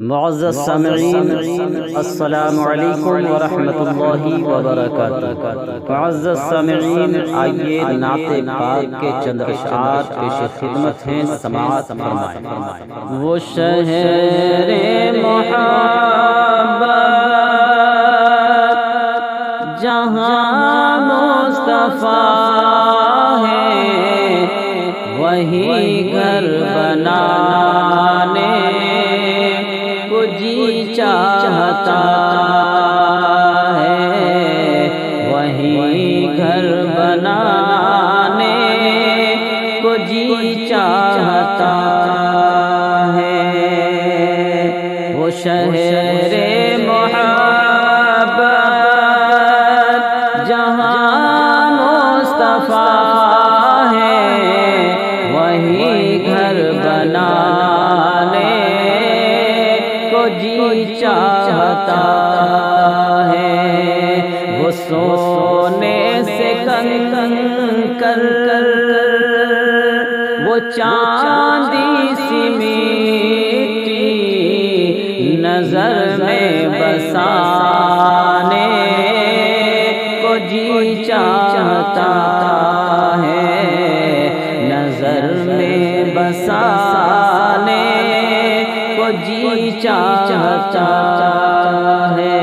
معزز سامعین، السلام علیکم ورحمۃ اللہ وبرکاتہ۔ معزز سامعین، آئیے نعت پاک کے چند اشعار پیش خدمت ہیں، سماعت فرمائیں۔ وہ شہر محبت جہاں مصطفیٰ ہے، وہی گھر بنانے کو جی چاہتا ہے، وہی گھر بنانے کو جی چاہتا ہے۔ وہ شہر محبت جہاں مصطفیٰ ہے، وہی گھر بنانے کو جی چاہتا ہے۔ وہ سونے سے کنکر وہ چاندی سی مٹی نظر میں بسانے کو جی چاہتا ہے، نظر میں بسانے کو جی چاہتا ہے۔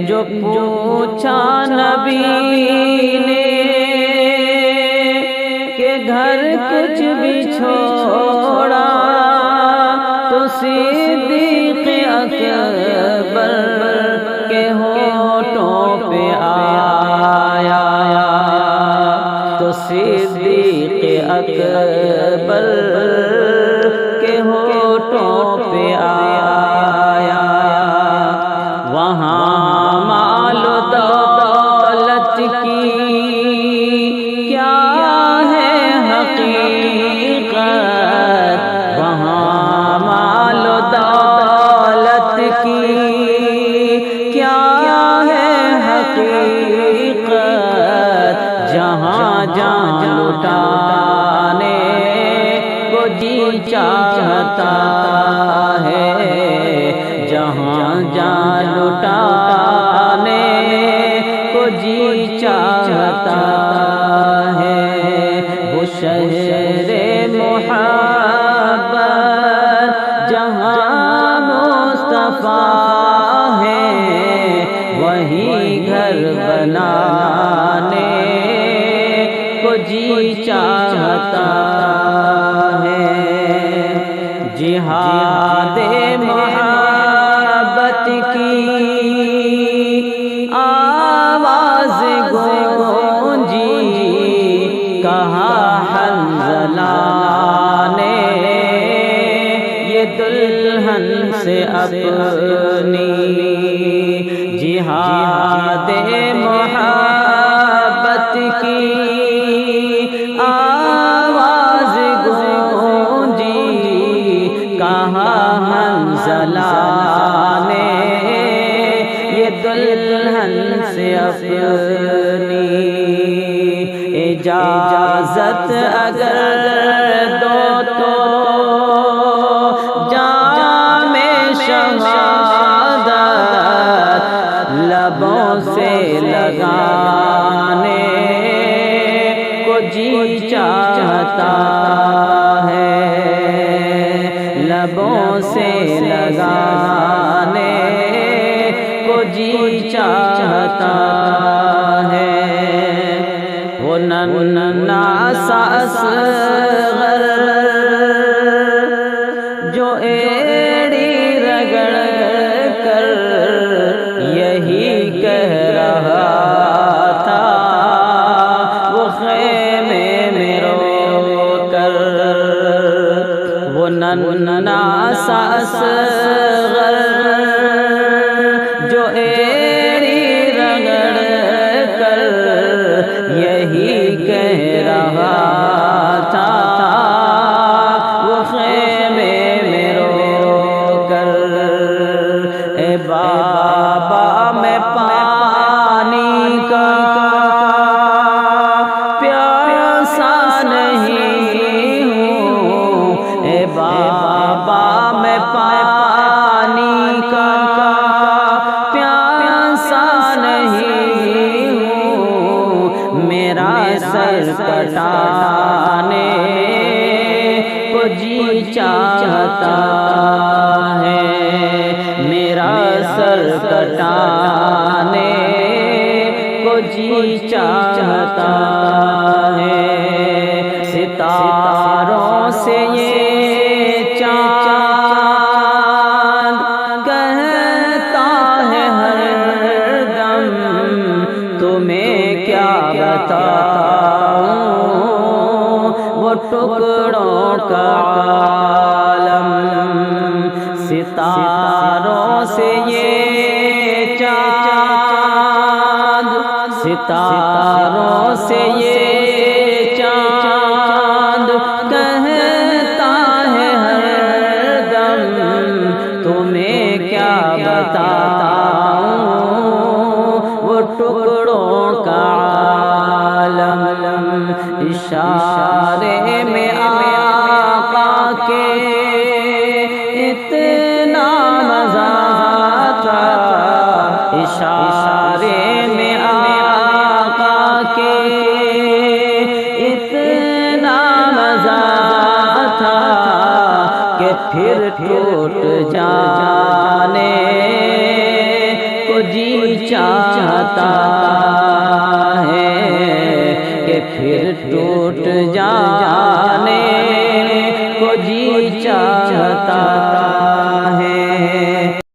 جو پوچھا نبی نے کہ گھر کچھ بھی چھوڑا، تو صدیق اکبر کے ہونٹوں پہ آیا، تو صدیق اکبر کے ہونٹوں پہ آیا۔ وہاں مال و دولت کی کیا ہے حقیقت، وہاں مال و دولت کی کیا ہے حقیقت، جہاں جان لٹانے کو جی چاہتا ہے، جہاں جان لٹانے کو جی چاہتا ہے۔ وہ شہر محبت جہاں مصطفیٰ ہے، وہی گھر بنانے کو جی چاہتا ہے۔ جہاد محبت کی آواز گونجی، کہا حنظلہ نے یہ دلہن سے اپنی، جہاد محبت کی آواز گونجی، کہا حنظلہ نے یہ دلہن سے اپنی، اجازت اگر دو تو جام شہادت لبوں سے لگانے کو جی چاہتا ہے، لبوں سے لگانے کو جی چاہتا ہے۔ وہ ننھا سا اصغر جو ایڑی رگڑ کر یہی کہہ رہا تھا، وہ خیمے میں رو کر، وہ ننھا سا اصغر جو ایڑی رگڑ کر یہی کہہ رہا تھا، وہ خیمے میں رو کر، اے بابا میں پانی کا پیاسا نہیں ہوں، اے بابا میں ہٹانے کو جی چاہتا ہے ستاروں سے یہ چاند کہتا ہے ہر دم تمہیں کیا بتاؤں وہ ٹکڑوں کا عالم ستاروں سے یہ چاند ستاروں سے یہ چاند کہتا ہے ہر دم تمہیں کیا بتاؤں وہ ٹکڑوں کا عالم اشارے میں آقا کے اتنا مزہ تھا اشارے میں آقا کے اتنا مزہ تھا کہ پھر ٹوٹ جانے کو جی چاہتا